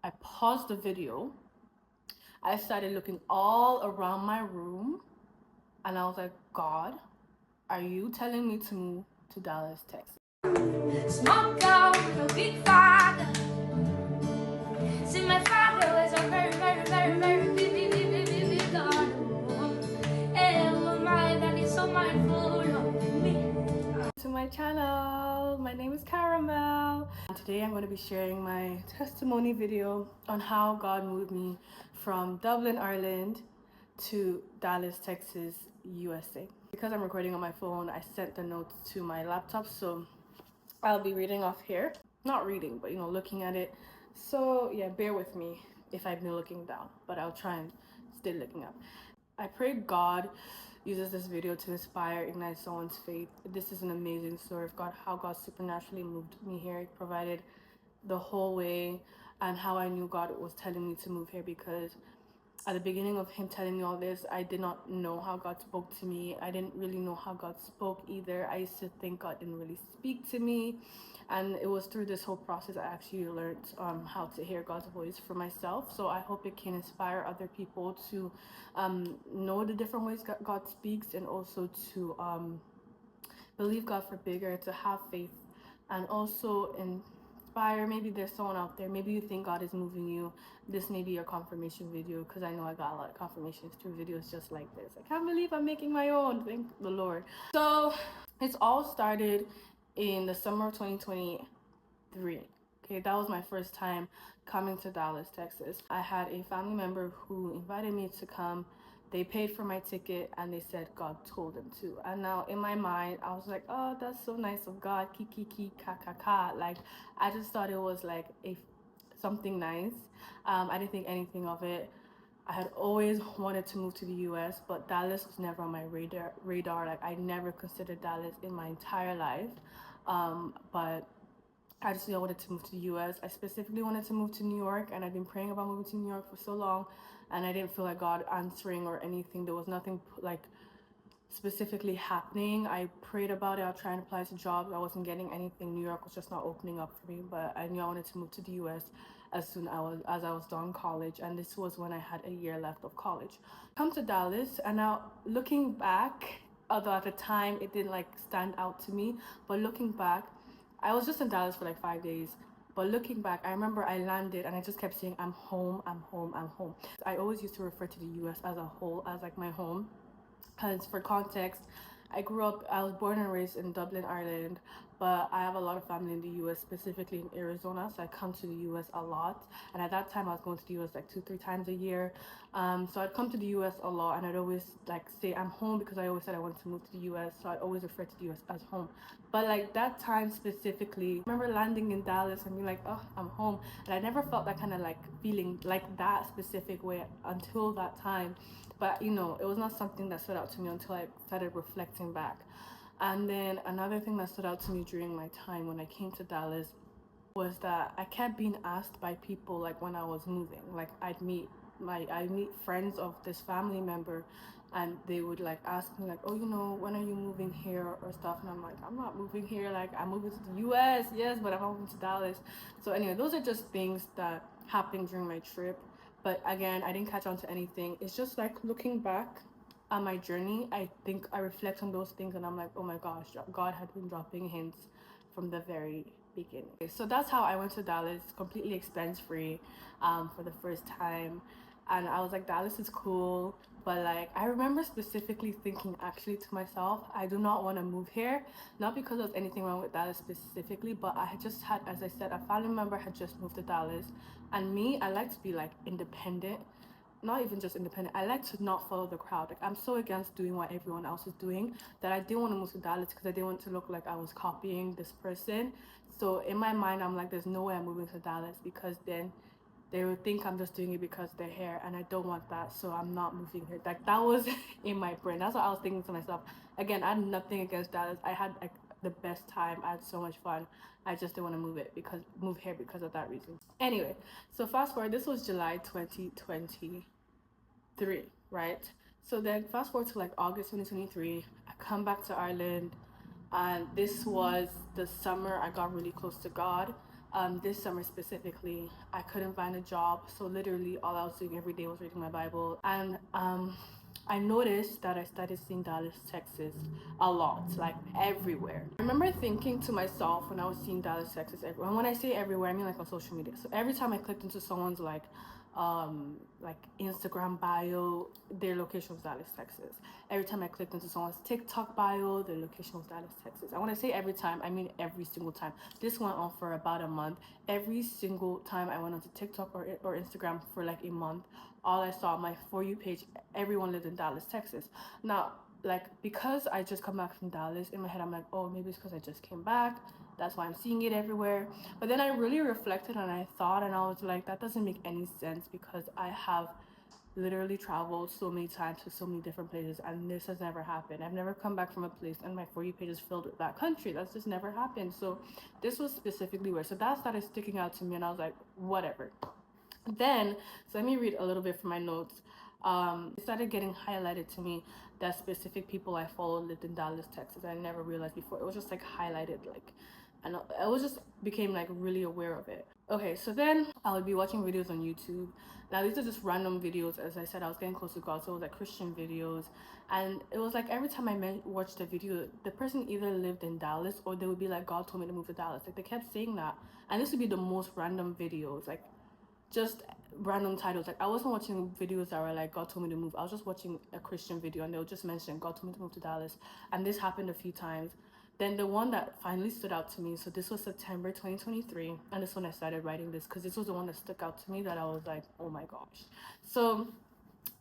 I paused the video. I started looking all around my room, and I was like, God, are you telling me to move to Dallas, Texas? Small girl with a big father. See, my father was a very, very, very, very big God. And oh my, that is so mindful of me. To my channel, my name is Caramel. Today I'm going to be sharing my testimony video on how God moved me from Dublin, Ireland to Dallas, Texas, USA. Because I'm recording on my phone, I sent the notes to my laptop, so I'll be reading off here. Not reading, but looking at it. So yeah, bear with me if I've been looking down, but I'll try and stay looking up. I pray God uses this video to inspire, ignite someone's faith. This is an amazing story of God, how God supernaturally moved me here. He provided the whole way, and how I knew God was telling me to move here, because at the beginning of him telling me all this, I did not know how God spoke to me. I didn't really know how God spoke either. I used to think God didn't really speak to me, and it was through this whole process I actually learned how to hear God's voice for myself. So I hope it can inspire other people to know the different ways God speaks, and also to believe God for bigger, to have faith, and also inspire. Maybe there's someone out there, maybe you think God is moving you. This may be your confirmation video, because I know I got a lot of confirmations through videos just like this. I can't believe I'm making my own, thank the Lord. So it's all started in the summer of 2023. Okay, that was my first time coming to Dallas, Texas. I had a family member who invited me to come. They paid for my ticket, and they said God told them to. And now in my mind, I was like, oh, that's so nice of God, ki ka ka ka. Like, I just thought it was like something nice. I didn't think anything of it. I had always wanted to move to the US, but Dallas was never on my radar. Like, I never considered Dallas in my entire life. But I just knew I wanted to move to the US. I specifically wanted to move to New York, and I've been praying about moving to New York for so long, and I didn't feel like God answering or anything. There was nothing like specifically happening. I prayed about it. I was trying to apply to jobs. I wasn't getting anything. New York was just not opening up for me, but I knew I wanted to move to the US as soon as I was done college, and this was when I had a year left of college. Come to Dallas, and now looking back, although at the time it didn't like stand out to me, but looking back, I was just in Dallas for like 5 days. But looking back, I remember I landed and I just kept saying, I'm home, I'm home, I'm home. I always used to refer to the US as a whole, as like my home. Because for context, I was born and raised in Dublin, Ireland, but I have a lot of family in the US, specifically in Arizona, so I come to the US a lot. And at that time, I was going to the US like 2-3 times a year. So I'd come to the US a lot, and I'd always like say I'm home, because I always said I wanted to move to the US, so I'd always refer to the US as home. But like that time specifically, I remember landing in Dallas and being like, oh, I'm home. And I never felt that kind of like feeling like that specific way until that time. But it was not something that stood out to me until I started reflecting back. And then another thing that stood out to me during my time when I came to Dallas was that I kept being asked by people, like when I was moving, like I'd meet friends of this family member, and they would like ask me like, oh, when are you moving here or stuff, and I'm like, I'm not moving here, like I'm moving to the US, yes, but I'm not moving to Dallas. So anyway, those are just things that happened during my trip. But again, I didn't catch on to anything. It's just like looking back at my journey, I think I reflect on those things and I'm like, oh my gosh, God had been dropping hints from the very beginning. So that's how I went to Dallas, completely expense free, for the first time. And I was like, Dallas is cool. But like, I remember specifically thinking actually to myself, I do not want to move here. Not because there's anything wrong with Dallas specifically, but I had just had, as I said, a family member had just moved to Dallas. And me, I like to be like independent. Not even just independent, I like to not follow the crowd. Like, I'm so against doing what everyone else is doing that I didn't want to move to Dallas, because I didn't want to look like I was copying this person. So in my mind, I'm like, there's no way I'm moving to Dallas, because then they would think I'm just doing it because they're here, and I don't want that, so I'm not moving here. Like, that was in my brain. That's what I was thinking to myself. Again, I had nothing against Dallas. I had like the best time. I had so much fun. I just didn't want to move here because of that reason. Anyway, so fast forward, this was July 2023, right? So then fast forward to like August 2023, I come back to Ireland, and this was the summer I got really close to God. This summer specifically, I couldn't find a job, so literally all I was doing every day was reading my Bible. And I noticed that I started seeing Dallas, Texas a lot, like everywhere. I remember thinking to myself when I was seeing Dallas, Texas everywhere. And when I say everywhere, I mean like on social media. So every time I clicked into someone's like Instagram bio, their location was Dallas, Texas. Every time I clicked into someone's TikTok bio, their location was Dallas, Texas. And when I say every time, I mean every single time. This went on for about a month. Every single time I went onto TikTok or Instagram for like a month, all I saw on my For You page, everyone lived in Dallas, Texas. Now, like, because I just come back from Dallas, in my head I'm like, oh, maybe it's because I just came back, that's why I'm seeing it everywhere. But then I really reflected and I thought, and I was like, that doesn't make any sense, because I have literally traveled so many times to so many different places, and this has never happened. I've never come back from a place and my For You page is filled with that country. That's just never happened. So this was specifically where, so that started sticking out to me, and I was like, whatever. Then, so let me read a little bit from my notes. It started getting highlighted to me that specific people I followed lived in Dallas, Texas. I never realized before. It was just like highlighted, like, and I was just became like really aware of it. Okay, so then I would be watching videos on YouTube. Now these are just random videos. As I said, I was getting close to God, so it was like Christian videos, and it was like every time I watched a video, the person either lived in Dallas or they would be like, God told me to move to Dallas. Like they kept saying that, and this would be the most random videos, like just random titles. Like I wasn't watching videos that were like God told me to move. I was just watching a Christian video and they'll just mention God told me to move to Dallas, and this happened a few times. Then the one that finally stood out to me, so this was September 2023, and this one I started writing this because this was the one that stuck out to me, that I was like, oh my gosh. So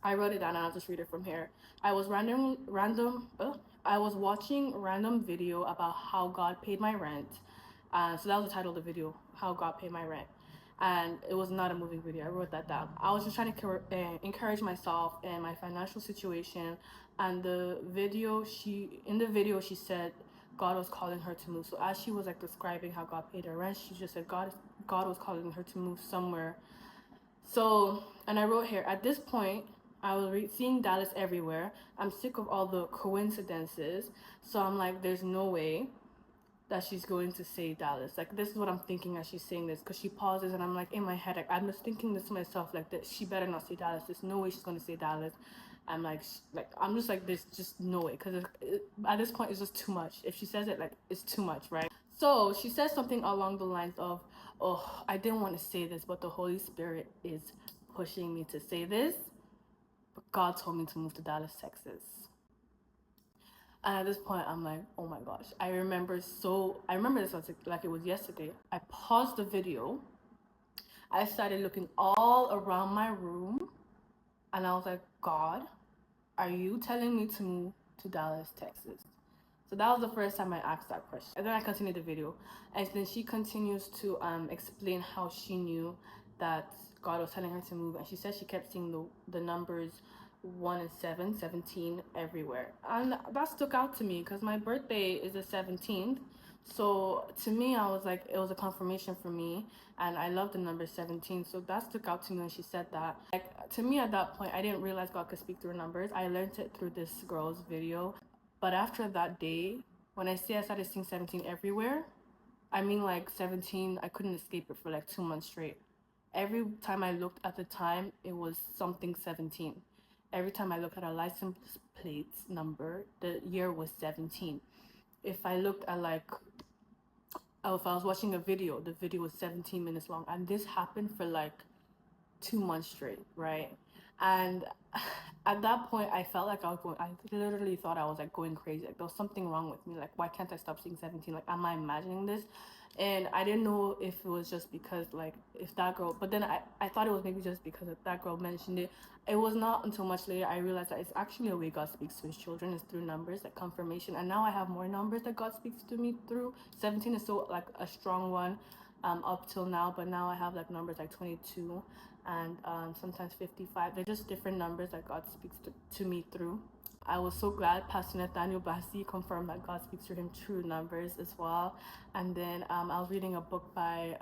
I wrote it down and I'll just read it from here. I was I was watching random video about how God paid my rent. So that was the title of the video, how God paid my rent. And it was not a moving video. I wrote that down. I was just trying to encourage myself and my financial situation. And in the video she said God was calling her to move. So as she was like describing how God paid her rent, she just said God was calling her to move somewhere. So, and I wrote here, at this point, I was seeing Dallas everywhere. I'm sick of all the coincidences. So I'm like, there's no way that she's going to say Dallas. Like, this is what I'm thinking as she's saying this, because she pauses and I'm like, in my head, like, I'm just thinking this to myself, like, that she better not say Dallas. There's no way she's going to say Dallas. I'm like, I'm just like, there's just no way, because at this point, it's just too much. If she says it, like, it's too much, right? So she says something along the lines of, oh, I didn't want to say this, but the Holy Spirit is pushing me to say this. But God told me to move to Dallas, Texas. And at this point, I'm like, oh my gosh. I remember this like it was yesterday. I paused the video. I started looking all around my room. And I was like, God, are you telling me to move to Dallas, Texas? So that was the first time I asked that question. And then I continued the video. And then she continues to explain how she knew that God was telling her to move. And she said she kept seeing the numbers 1 and 7, 17 everywhere. And that stuck out to me because my birthday is the 17th. So to me, I was like, it was a confirmation for me. And I love the number 17. So that stuck out to me when she said that. Like, to me at that point, I didn't realize God could speak through numbers. I learned it through this girl's video. But after that day, when I say I started seeing 17 everywhere, I mean like 17, I couldn't escape it for like 2 months straight. Every time I looked at the time, it was something 17. Every time I looked at a license plate number, the year was 17. If I looked at like, oh, if I was watching a video, the video was 17 minutes long. And this happened for like 2 months straight, right? And at that point, I felt like I literally thought I was like going crazy. Like there was something wrong with me. Like, why can't I stop seeing 17? Like, am I imagining this? And I didn't know if it was just because like, if that girl, but then I thought it was maybe just because that girl mentioned it. It was not until much later I realized that it's actually a way God speaks to his children, is through numbers, like confirmation. And now I have more numbers that God speaks to me through. 17 is still like a strong one up till now, but now I have like numbers like 22 and sometimes 55. They're just different numbers that God speaks to me through. I was so glad Pastor Nathaniel Bassi confirmed that God speaks through him through numbers as well. And then I was reading a book by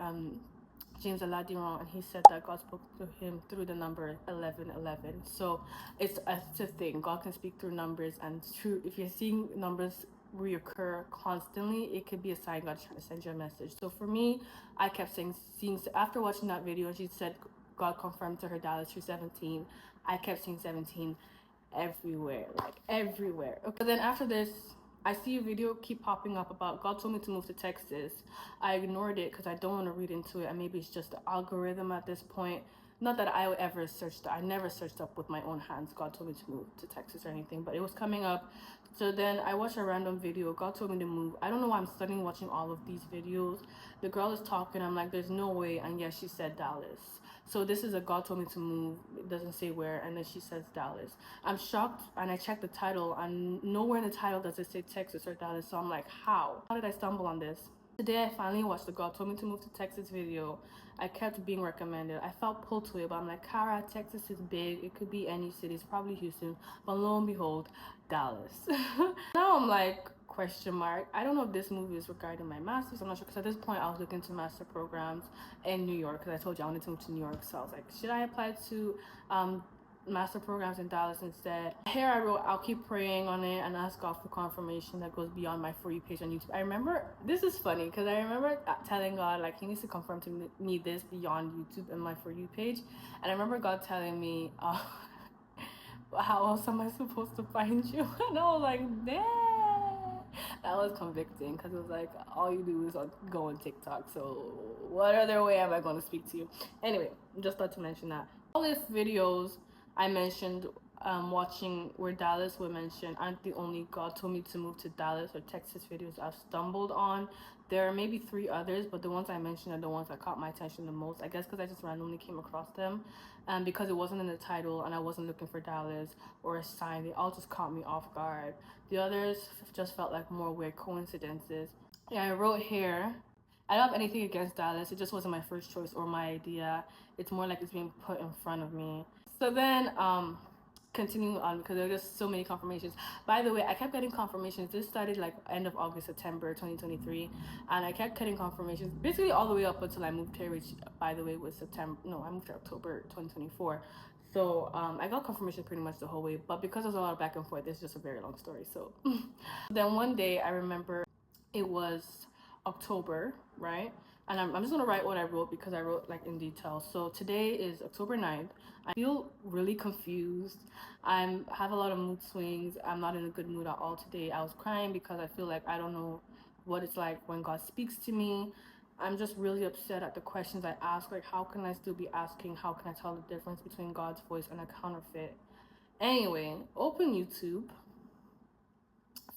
James Aladiran, and he said that God spoke to him through the number 1111. So it's a thing. God can speak through numbers, and true. If you're seeing numbers reoccur constantly, it could be a sign God's trying to send you a message. So for me, I kept seeing after watching that video, and she said God confirmed to her Dallas through 17. I kept seeing 17 everywhere, like everywhere. Okay, but then after this, I see a video keep popping up about God told me to move to Texas. I ignored it because I don't want to read into it, and maybe it's just the algorithm at this point. Not that I ever searched, I never searched up with my own hands God told me to move to Texas or anything, but it was coming up. So then I watched a random video, God told me to move. I don't know why I'm studying watching all of these videos. The girl is talking, I'm like, there's no way, and yes, she said Dallas. So this is a God told me to move, it doesn't say where, and then she says Dallas. I'm shocked, and I checked the title, and nowhere in the title does it say Texas or Dallas. So I'm like, how did I stumble on this? Today I finally watched the God told me to move to Texas video. I kept being recommended. I felt pulled to it, but I'm like, Cara, Texas is big, it could be any city, it's probably Houston, but lo and behold, Dallas. Now I'm like, question mark. I don't know if this movie is regarding my master's, I'm not sure, because at this point I was looking to master programs in New York, because I told you I wanted to move to New York. So I was like, should I apply to master programs in Dallas instead? Here I wrote, I'll keep praying on it and ask God for confirmation that goes beyond my For You page on YouTube. I remember, this is funny, because I remember telling God, like, he needs to confirm to me this beyond YouTube and my For You page. And I remember God telling me, how else am I supposed to find you? And I was like, damn, that was convicting, because it was like, all you do is go on TikTok, so what other way am I going to speak to you? Anyway, just thought to mention that. All these videos I mentioned watching where Dallas were mentioned aren't the only God told me to move to Dallas or Texas videos I've stumbled on. There are maybe 3 others, but the ones I mentioned are the ones that caught my attention the most. I guess because I just randomly came across them, and because it wasn't in the title and I wasn't looking for Dallas or a sign, they all just caught me off guard. The others just felt like more weird coincidences. Yeah, I wrote here, I don't have anything against Dallas, it just wasn't my first choice or my idea. It's more like it's being put in front of me. So then continuing on, because there were just so many confirmations. By the way, I kept getting confirmations. This started like end of August, September 2023, and I kept getting confirmations basically all the way up until I moved here, which by the way was September, no, I moved here October 2024. So I got confirmation pretty much the whole way, but because there's a lot of back and forth, it's just a very long story. So then one day I remember it was October, right? And I'm just gonna write what I wrote because I wrote like in detail. So today is October 9th. I feel really confused. I have a lot of mood swings. I'm not in a good mood at all today. I was crying because I feel like I don't know what it's like when God speaks to me. I'm just really upset at the questions I ask. Like, how can I still be asking? How can I tell the difference between God's voice and a counterfeit? Anyway, open YouTube.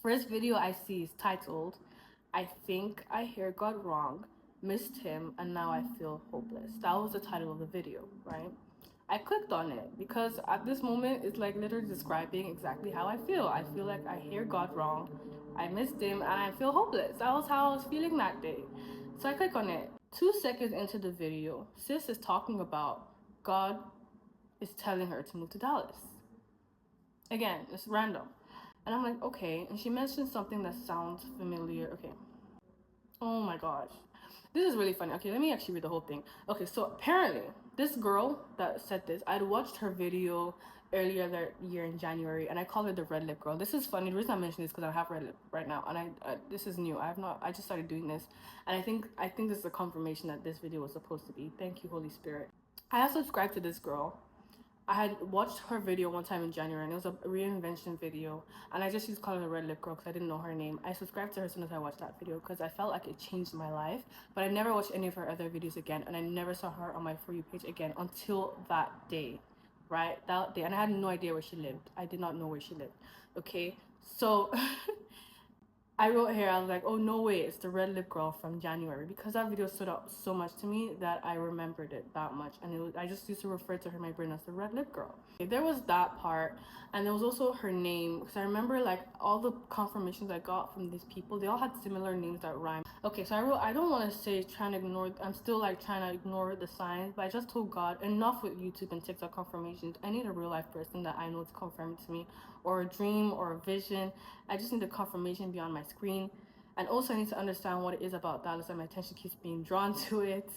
First video I see is titled, I think I hear God wrong, missed him, and now I feel hopeless. That was the title of the video, right? I clicked on it because at this moment it's like literally describing exactly how I feel. I feel like I hear God wrong, I missed him, and I feel hopeless. That was how I was feeling that day. So I click on it. 2 seconds into the video, sis is talking about God is telling her to move to Dallas. Again, it's random. And I'm like, okay. And she mentioned something that sounds familiar. Okay. Oh my gosh. This is really funny. Okay, let me actually read the whole thing. Okay, so apparently, this girl that said this, I'd watched her video earlier that year in January, and I call her the red lip girl. This is funny. The reason I mention this is because I have red lip right now, and this is new. I just started doing this, and I think this is a confirmation that this video was supposed to be. Thank you, Holy Spirit. I have subscribed to this girl. I had watched her video one time in January, and it was a reinvention video, and I just used to call her the red lip girl because I didn't know her name. I subscribed to her as soon as I watched that video because I felt like it changed my life, but I never watched any of her other videos again, and I never saw her on my For You page again until that day, right? That day, and I had no idea where she lived. I did not know where she lived, okay? So I wrote here, I was like, oh no way, it's the red lip girl from January, because that video stood out so much to me that I remembered it that much, and I just used to refer to her in my brain as the red lip girl. Okay, there was that part, and there was also her name, because I remember like all the confirmations I got from these people, they all had similar names that rhyme. Okay, so I wrote, I don't want to say trying to ignore, I'm still like trying to ignore the signs, but I just told God, enough with YouTube and TikTok confirmations. I need a real life person that I know is confirming to me, or a dream or a vision. I just need a confirmation beyond my screen. And also I need to understand what it is about Dallas and my attention keeps being drawn to it.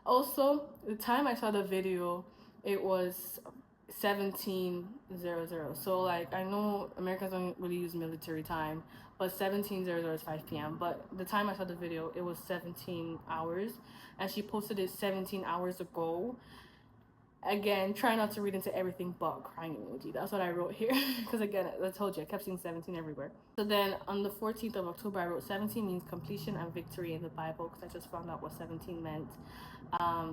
Also, the time I saw the video, it was 17:00. So like, I know Americans don't really use military time, but 17:00 is 5 p.m. But the time I saw the video, it was 17 hours, and she posted it 17 hours ago. Again, try not to read into everything but crying emoji. That's what I wrote here. Because again, I told you, I kept seeing 17 everywhere. So then on the 14th of October, I wrote 17 means completion and victory in the Bible, because I just found out what 17 meant.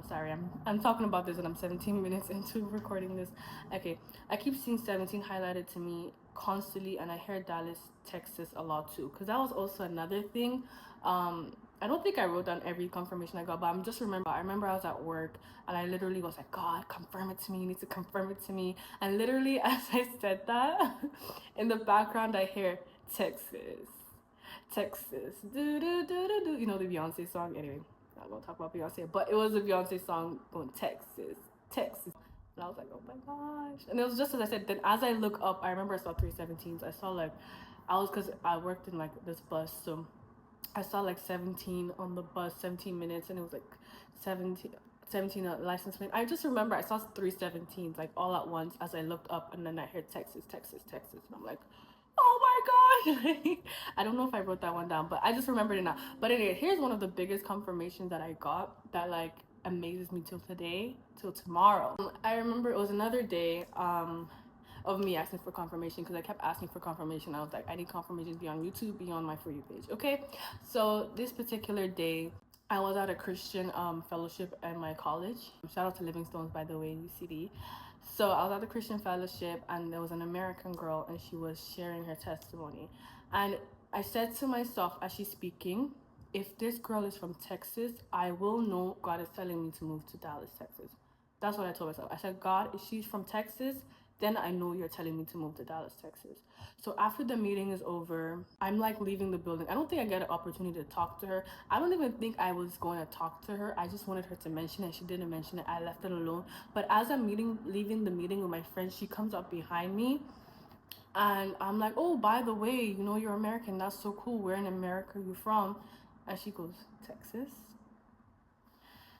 Sorry, I'm talking about this and I'm 17 minutes into recording this. Okay, I keep seeing 17 highlighted to me constantly, and I hear Dallas, Texas a lot too, because that was also another thing. I don't think I wrote down every confirmation I got, but I remember I was at work and I literally was like, God, confirm it to me. You need to confirm it to me. And literally, as I said that, in the background, I hear Texas, Texas, do do do do do. You know the Beyonce song. Anyway, I'm not gonna talk about Beyonce, but it was a Beyonce song going Texas, Texas. And I was like, oh my gosh. And it was just as I said. Then as I look up, I remember I saw 317s. I saw like, because I worked in like this bus, so I saw like 17 on the bus, 17 minutes, and it was like 17 license plate. I just remember I saw 317s like all at once as I looked up, and then I heard Texas, Texas, Texas, and I'm like, oh my god. I don't know if I wrote that one down, but I just remembered it now. But anyway, here's one of the biggest confirmations that I got that like amazes me till today, till tomorrow. I remember it was another day of me asking for confirmation, because I kept asking for confirmation. I was like, I need confirmation beyond YouTube, beyond my For You page. Okay, so this particular day, I was at a Christian fellowship at my college. Shout out to Living Stones, by the way, UCD. So I was at the Christian fellowship, and there was an American girl, and she was sharing her testimony. And I said to myself as she's speaking, if this girl is from Texas, I will know God is telling me to move to Dallas, Texas. That's what I told myself. I said, God, if she's from Texas, then I know you're telling me to move to Dallas, Texas. So after the meeting is over, I'm like leaving the building. I don't think I get an opportunity to talk to her. I don't even think I was going to talk to her. I just wanted her to mention it. She didn't mention it. I left it alone. But as I'm leaving the meeting with my friend, she comes up behind me. And I'm like, oh, by the way, you know, you're American. That's so cool. Where in America are you from? And she goes, Texas.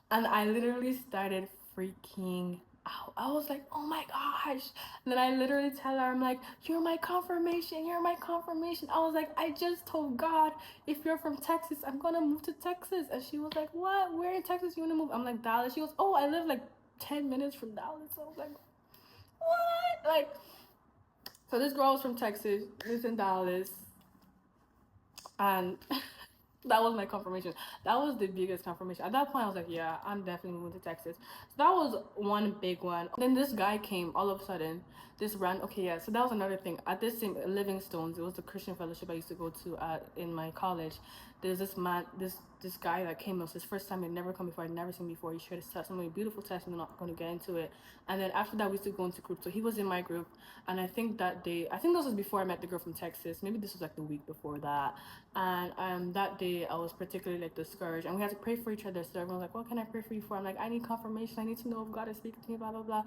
And I literally started freaking out. I was like, oh my gosh. And then I literally tell her, I'm like, you're my confirmation. You're my confirmation. I was like, I just told God, if you're from Texas, I'm going to move to Texas. And she was like, what? Where in Texas you want to move? I'm like, Dallas. She goes, oh, I live like 10 minutes from Dallas. I was like, what? Like, so this girl was from Texas, lives in Dallas. And that was my confirmation. That was the biggest confirmation. At that point, I was like, yeah, I'm definitely moving to Texas. So that was one big one. Then this guy came all of a sudden. So that was another thing. At this same Living Stones, it was the Christian fellowship I used to go to in my college. There's this man, this guy that came. It was his first time. He'd never come before. I'd never seen before. He shared his testimony, beautiful testimony. I'm not going to get into it. And then after that, we used to go into group. So he was in my group, and I think this was before I met the girl from Texas. Maybe this was like the week before that. And that day, I was particularly like discouraged, and we had to pray for each other. So everyone was like, "What can I pray for you for?" I'm like, "I need confirmation. I need to know if God is speaking to me." Blah blah blah.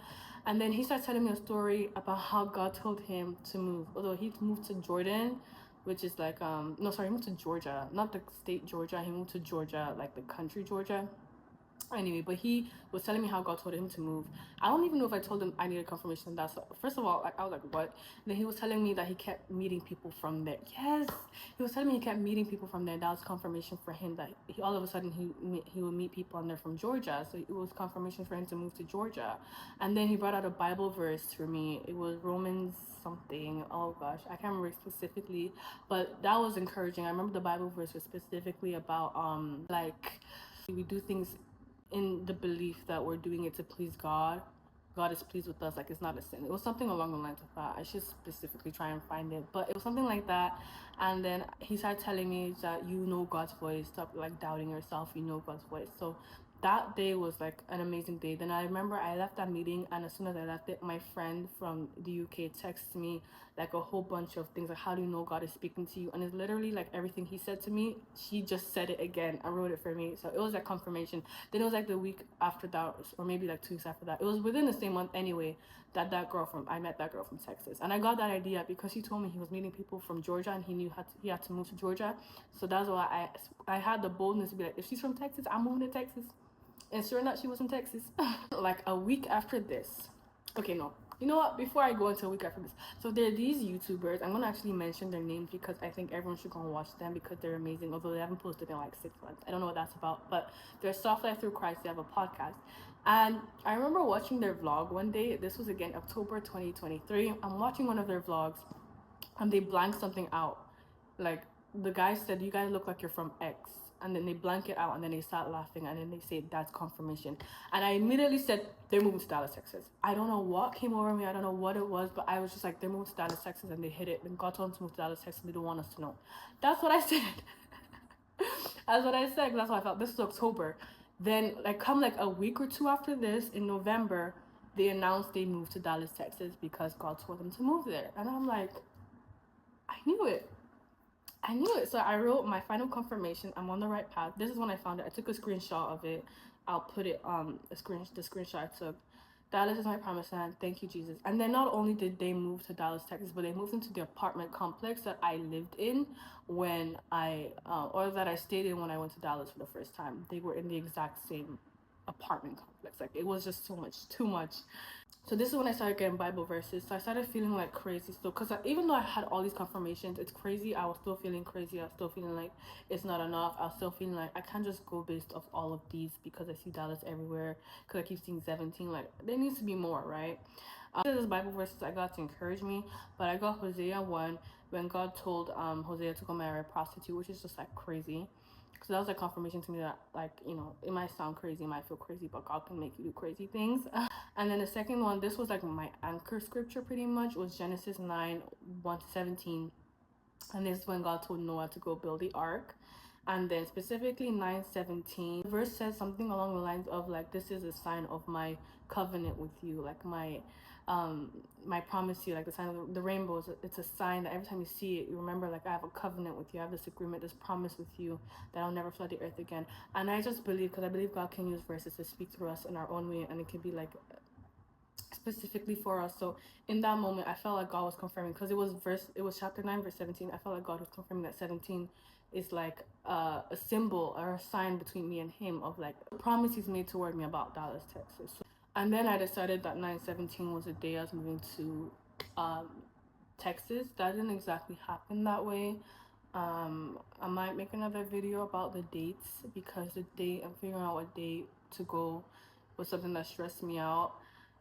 And then he starts telling me a story about how God told him to move. Although he moved to Jordan, which is like he moved to Georgia, not the state Georgia. He moved to Georgia, like the country Georgia. Anyway, but he was telling me how God told him to move. I don't even know if I told him I needed confirmation of that. So first of all, like, I was like, what? And then he was telling me that he kept meeting people from there. Yes, he was telling me he kept meeting people from there. That was confirmation for him that he all of a sudden he would meet people and they're from Georgia. So it was confirmation for him to move to Georgia. And then he brought out a Bible verse for me. It was Romans something. Oh gosh, I can't remember specifically, but that was encouraging. I remember the Bible verse was specifically about like we do things in the belief that we're doing it to please God. God is pleased with us, like it's not a sin. It was something along the lines of that. I should specifically try and find it, but it was something like that. And then he started telling me that you know God's voice, stop like doubting yourself, you know God's voice. So that day was like an amazing day. Then I remember I left that meeting, and as soon as I left it, my friend from the UK texted me like a whole bunch of things, like how do you know God is speaking to you? And it's literally like everything he said to me, she just said it again and wrote it for me. So it was like confirmation. Then it was like the week after that, or maybe like 2 weeks after that, it was within the same month anyway, that I met that girl from Texas. And I got that idea because he told me he was meeting people from Georgia, and he knew he had to move to Georgia. So that's why I had the boldness to be like, if she's from Texas, I'm moving to Texas. And sure enough, she was in Texas. Like a week after this. Okay, no. You know what? Before I go into a week after this, so there are these YouTubers. I'm gonna actually mention their names because I think everyone should go and watch them because they're amazing. Although they haven't posted in like 6 months, I don't know what that's about. But they're Soft Life Through Christ. They have a podcast, and I remember watching their vlog one day. This was again October 2023. I'm watching one of their vlogs, and they blank something out. Like the guy said, "You guys look like you're from X." And then they blank it out and then they start laughing and then they say that's confirmation. And I immediately said they're moving to Dallas, Texas. I don't know what came over me. I don't know what it was, but I was just like, they're moving to Dallas, Texas, and they hit it. And God told them to move to Dallas, Texas. They don't want us to know. That's what I said. That's what I said. That's what I felt. This is October. Then like come like a week or two after this, in November, they announced they moved to Dallas, Texas because God told them to move there. And I'm like, I knew it. I knew it. So I wrote my final confirmation. I'm on the right path. This is when I found it. I took a screenshot of it. I'll put it the screenshot I took. Dallas is my promised land. Thank you, Jesus. And then not only did they move to Dallas, Texas, but they moved into the apartment complex that I lived in when or that I stayed in when I went to Dallas for the first time. They were in the exact same apartment complex. Like it was just so much, too much. So this is when I started getting Bible verses. So I started feeling like crazy still, because even though I had all these confirmations, it's crazy. I was still feeling crazy. I was still feeling like it's not enough. I was still feeling like I can't just go based off all of these because I see Dallas everywhere. Because I keep seeing 17. Like there needs to be more, right? This Bible verses I got to encourage me, but I got Hosea 1 when God told Hosea to go marry a prostitute, which is just like crazy. So that was a confirmation to me that, like, you know, it might sound crazy, it might feel crazy, but God can make you do crazy things. And then the second one, this was like my anchor scripture pretty much, was Genesis 9, 1-17. And this is when God told Noah to go build the ark. And then specifically 9:17, the verse says something along the lines of like, this is a sign of my covenant with you, like my promise to you, like the sign of the rainbow. It's a sign that every time you see it, you remember, like, I have a covenant with you, I have this agreement, this promise with you that I'll never flood the earth again. And I just believe, because I believe God can use verses to speak through us in our own way, and it can be like specifically for us. So in that moment I felt like God was confirming, because it was chapter 9 verse 17. I felt like God was confirming that 17 is like a symbol or a sign between me and him of like the promise he's made toward me about Dallas, Texas. And then I decided that 9/17 was the day I was moving to Texas. That didn't exactly happen that way. I might make another video about the dates, because the date, I'm figuring out what date to go, was something that stressed me out.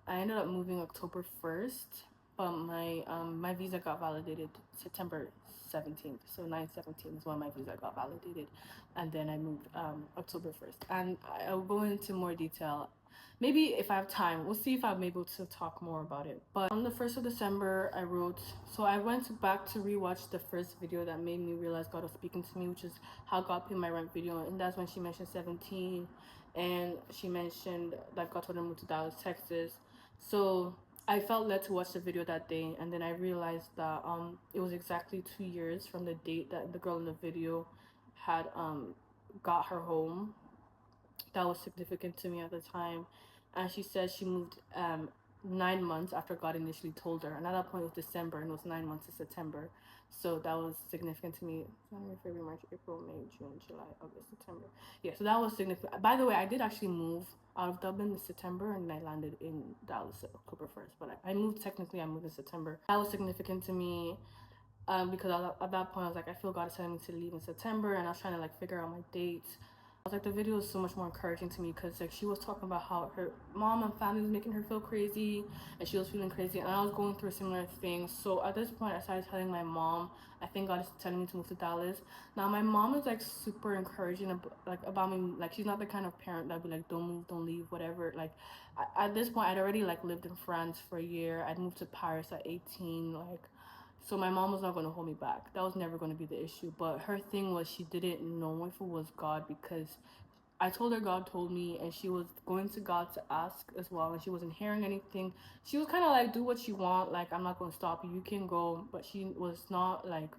I ended up moving October 1st, but my visa got validated September 17th. So 9/17 is when my visa got validated, and then I moved October 1st. And I'll go into more detail. Maybe if I have time, we'll see if I'm able to talk more about it. But on the 1st of December, I wrote, so I went back to rewatch the first video that made me realize God was speaking to me, which is how God paid my rent video. And that's when she mentioned 17, and she mentioned that God told her to move to Dallas, Texas. So I felt led to watch the video that day, and then I realized that it was exactly 2 years from the date that the girl in the video had got her home. That was significant to me at the time. And she said she moved 9 months after God initially told her, and at that point it was December, and it was 9 months to September. So that was significant to me. January, February, March, April, May, June, July, August, September. Yeah, so that was significant. By the way, I did actually move out of Dublin in September, and I landed in Dallas October 1st. But I moved I moved in September. That was significant to me, because at that point I was like, I feel God is telling me to leave in September, and I was trying to like figure out my dates. I was like, the video was so much more encouraging to me, because like she was talking about how her mom and family was making her feel crazy, and she was feeling crazy, and I was going through a similar thing. So at this point I started telling my mom, I think God is telling me to move to Dallas. Now my mom is like super encouraging about me. Like, she's not the kind of parent that'd be like, don't move, don't leave, whatever. Like at this point I'd already like lived in France for a year. I'd moved to Paris at 18. Like, so my mom was not going to hold me back. That was never going to be the issue. But her thing was, she didn't know if it was God, because I told her God told me, and she was going to God to ask as well, and she wasn't hearing anything. She was kind of like, do what you want, like, I'm not going to stop you, you can go. But she was not, like,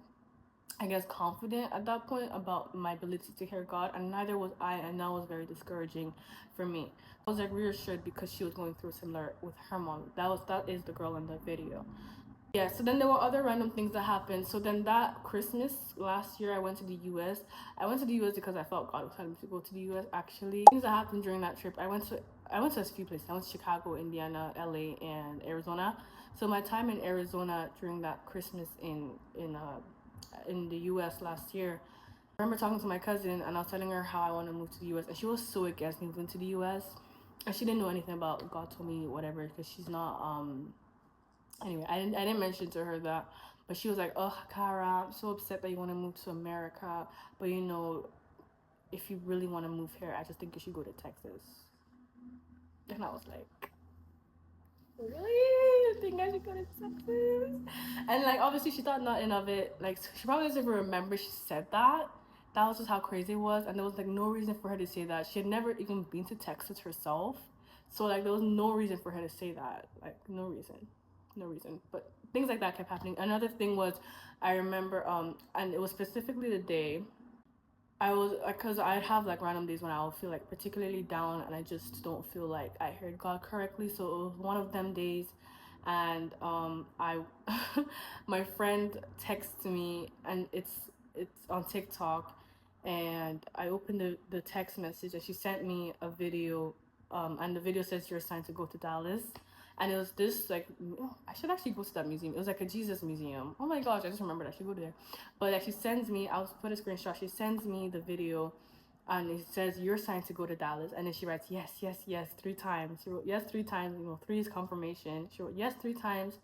I guess, confident at that point about my ability to hear God, and neither was I, and that was very discouraging for me. I was like reassured, because she was going through similar with her mom. That is the girl in the video. Yeah, so then there were other random things that happened. So then that Christmas last year, I went to the US. I went to the US because I felt God was telling me to go to the US, actually. Things that happened during that trip, I went to I went to a few places. I went to Chicago, Indiana, LA, and Arizona. So my time in Arizona during that Christmas in the US last year, I remember talking to my cousin and I was telling her how I want to move to the US, and she was so against me moving to the US. And she didn't know anything about God told me whatever, because she's not anyway, I didn't mention to her that, but she was like, "Oh, Cara, I'm so upset that you want to move to America, but you know, if you really want to move here, I just think you should go to Texas." And I was like, "Really? You think I should go to Texas?" And like, obviously, she thought nothing of it. Like, she probably doesn't even remember she said that. That was just how crazy it was, and there was like no reason for her to say that. She had never even been to Texas herself, so like there was no reason for her to say that. Like, no reason. But things like that kept happening. Another thing was, I remember, and it was specifically the day I was, because I have like random days when I'll feel like particularly down and I just don't feel like I heard God correctly. So it was one of them days, and I, my friend texted me, and it's on TikTok, and I opened the text message, and she sent me a video, and the video says you're assigned to go to Dallas. And it was this like, oh, I should actually go to that museum. It was like a Jesus museum. Oh my gosh, I just remembered I should go there. But like, she sends me, I'll put a screenshot. She sends me the video, and it says you're assigned to go to Dallas. And then she writes yes 3 times. She wrote yes 3 times. You know, 3 is confirmation. She wrote yes 3 times.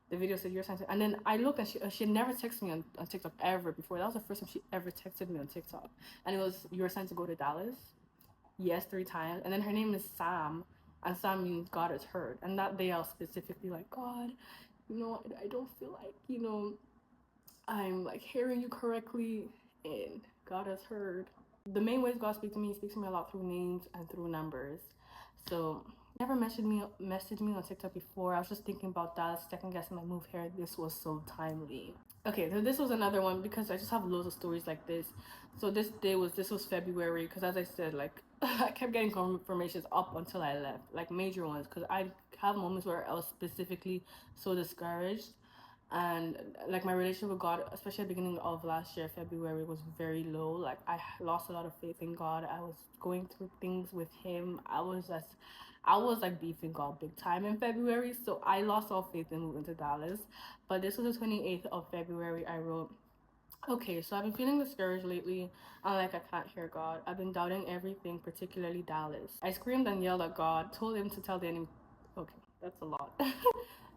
The video said you're assigned to. And then I looked, and she had never texted me on TikTok ever before. That was the first time she ever texted me on TikTok. And it was you're assigned to go to Dallas. Yes 3 times. And then her name is Sam. And Sam means God has heard. And that day I was specifically like, God, you know, I don't feel like, you know, I'm like hearing you correctly, and God has heard. The main ways God speaks to me, he speaks to me a lot through names and through numbers. So never messaged me on TikTok before. I was just thinking about that, second guessing my move here. This was so timely. Okay, so this was another one because I just have loads of stories like this. So this was February, because as I said, like I kept getting confirmations up until I left, like major ones, because I have moments where I was specifically so discouraged, and like my relationship with God, especially at the beginning of last year, February, was very low. Like I lost a lot of faith in God. I was going through things with him. I was like beefing God big time in February, so I lost all faith in moving to Dallas. But this was the 28th of February. I wrote, okay, so I've been feeling discouraged lately, and like I can't hear God. I've been doubting everything, particularly Dallas. I screamed and yelled at God, told him to tell the enemy. Okay, that's a lot.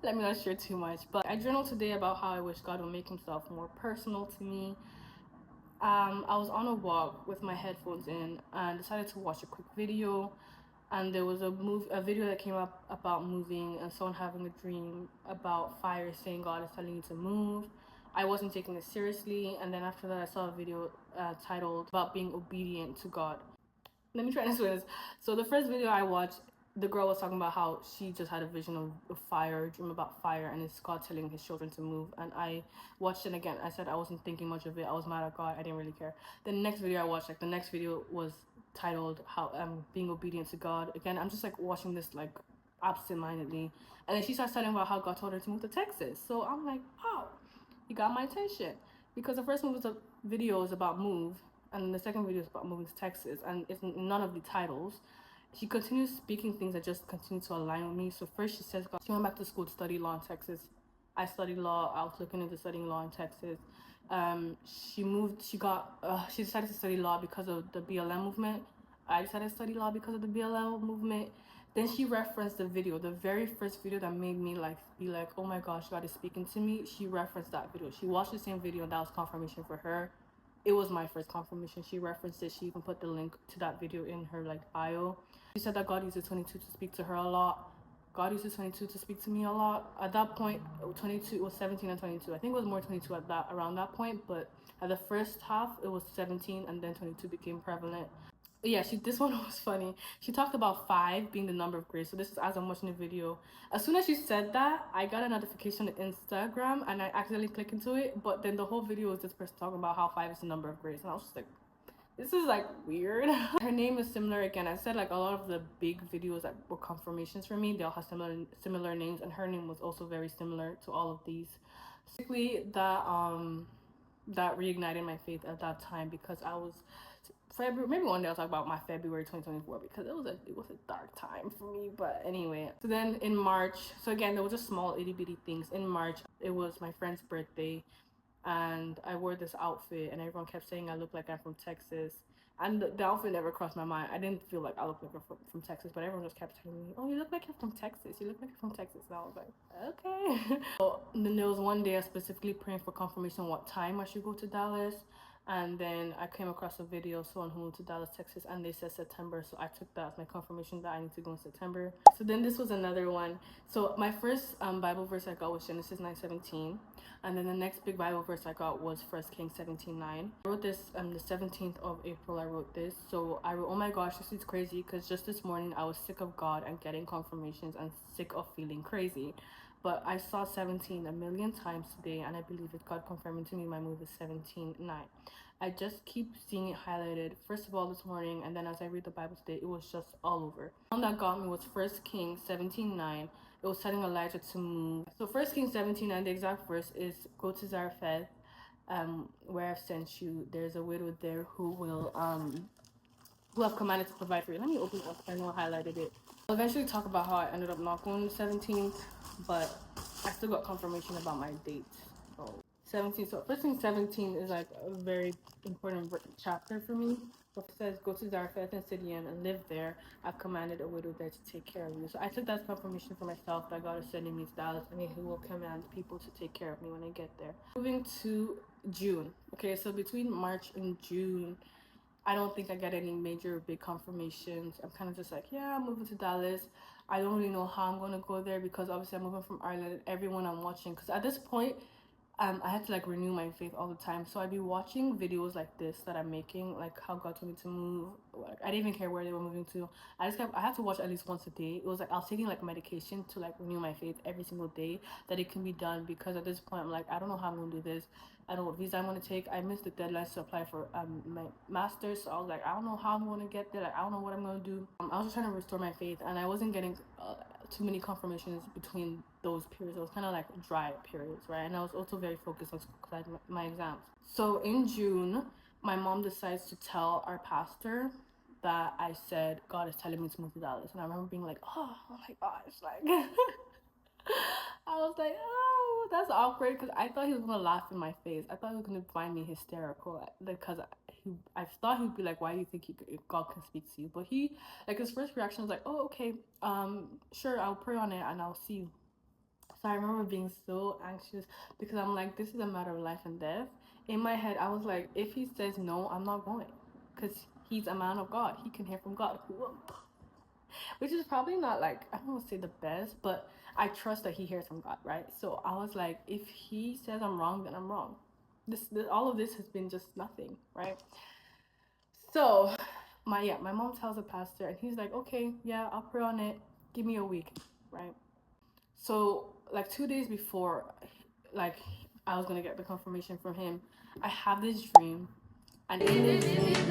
Let me not share too much, but I journaled today about how I wish God would make himself more personal to me. I was on a walk with my headphones in and decided to watch a quick video, and there was a video that came up about moving and someone having a dream about fire, saying God is telling you to move. I wasn't taking it seriously, and then after that I saw a video titled about being obedient to God. Let me try to explain this. So the first video I watched, the girl was talking about how she just had a vision of fire, a dream about fire, and it's God telling his children to move. And I watched it again. I said I wasn't thinking much of it. I was mad at God. I didn't really care. The next video I watched, like the next video was titled how being obedient to God. Again, I'm just like watching this like absent-mindedly, and then she starts telling about how God told her to move to Texas. So I'm like, wow, you got my attention, because the first video is about move, and the second video is about moving to Texas, and it's none of the titles. She continues speaking things that just continue to align with me. So first she says she went back to school to study law in Texas. I studied law. I was looking into studying law in Texas. She decided to study law because of the BLM movement. I decided to study law because of the BLM movement. Then she referenced the video, the very first video that made me like be like, oh my gosh, God is speaking to me. She referenced that video. She watched the same video, and that was confirmation for her. It was my first confirmation. She referenced it. She even put the link to that video in her like bio. She said that God uses 22 to speak to her a lot. God uses 22 to speak to me a lot. At that point, 22 was 17 and 22. I think it was more 22 at that around that point, but at the first half it was 17, and then 22 became prevalent. But yeah, this one was funny. She talked about 5 being the number of grace. So this is as I'm watching the video. As soon as she said that, I got a notification on Instagram, and I accidentally clicked into it. But then the whole video was this person talking about how 5 is the number of grace, and I was just like, this is like weird. Her name is similar again. I said like a lot of the big videos that were confirmations for me, they all have similar names, and her name was also very similar to all of these. Basically, that reignited my faith at that time, because I was February, maybe one day I'll talk about my February 2024 because it was a dark time for me. But anyway, so then in March, so again there was just small itty bitty things. In March, it was my friend's birthday, and I wore this outfit, and everyone kept saying I look like I'm from Texas. And the outfit never crossed my mind. I didn't feel like I looked like I'm from Texas, but everyone just kept telling me, "Oh, you look like you're from Texas. You look like you're from Texas." And I was like, "Okay." So then there was one day I specifically praying for confirmation what time I should go to Dallas, and then I came across a video someone who moved to Dallas, Texas, and they said September, so I took that as my confirmation that I need to go in September. So then this was another one. So my first Bible verse I got was Genesis 9:17. And then the next big Bible verse I got was 1 Kings 17:9. I wrote this the 17th of April. I wrote this. So I wrote, oh my gosh, this is crazy because just this morning I was sick of God and getting confirmations and sick of feeling crazy. But I saw 17 a million times today, and I believe it's God confirming to me my move is 17:9. I just keep seeing it highlighted. First of all this morning, and then as I read the Bible today, it was just all over. The one that got me was 1 Kings 17:9. It was telling Elijah to move. So 1 Kings 17:9, the exact verse is, go to Zarephath, where I've sent you. There's a widow there who have commanded to provide for you. Let me open it up. I know I highlighted it. I'll eventually talk about how I ended up not going the 17th, but I still got confirmation about my date. So 17. So 1 Kings 17 is like a very important chapter for me. So it says, go to Zarephath and Sidon and live there. I've commanded a widow there to take care of you. So I took that confirmation for myself that God is sending me to Dallas, and He will command people to take care of me when I get there. Moving to June. Okay, so between March and June, I don't think I get any major big confirmations. I'm kind of just like, yeah, I'm moving to Dallas. I don't really know how I'm going to go there because obviously I'm moving from Ireland. Everyone I'm watching, because at this point, I had to like renew my faith all the time. So I'd be watching videos like this that I'm making, like how God told me to move. Like, I didn't even care where they were moving to. I had to watch at least once a day. It was like I was taking like medication to like renew my faith every single day that it can be done, because at this point I'm like, I don't know how I'm gonna do this. I don't know what visa I'm gonna take. I missed the deadlines to apply for my master's, so I was like, I don't know how I'm gonna get there. Like, I don't know what I'm gonna do. I was just trying to restore my faith, and I wasn't getting too many confirmations between those periods. It was kind of like dry periods, right? And I was also very focused on school because I had my exams. So in June, my mom decides to tell our pastor that I said God is telling me to move to Dallas, and I remember being like, oh my gosh, like I was like, oh, that's awkward, because I thought he was gonna laugh in my face. I thought he was gonna find me hysterical because I thought he'd be like, why do you think God can speak to you? But he, like, his first reaction was like, oh, okay, sure, I'll pray on it and I'll see you. So I remember being so anxious because I'm like, this is a matter of life and death. In my head, I was like, if he says no, I'm not going, because he's a man of God. He can hear from God. Which is probably not, like, I don't want to say the best, but I trust that he hears from God, right? So I was like, if he says I'm wrong, then I'm wrong. This all of this has been just nothing, right? So my mom tells the pastor, and he's like, okay, yeah, I'll pray on it. Give me a week, right? So like 2 days before, like, I was gonna get the confirmation from him, I have this dream, and in this dream,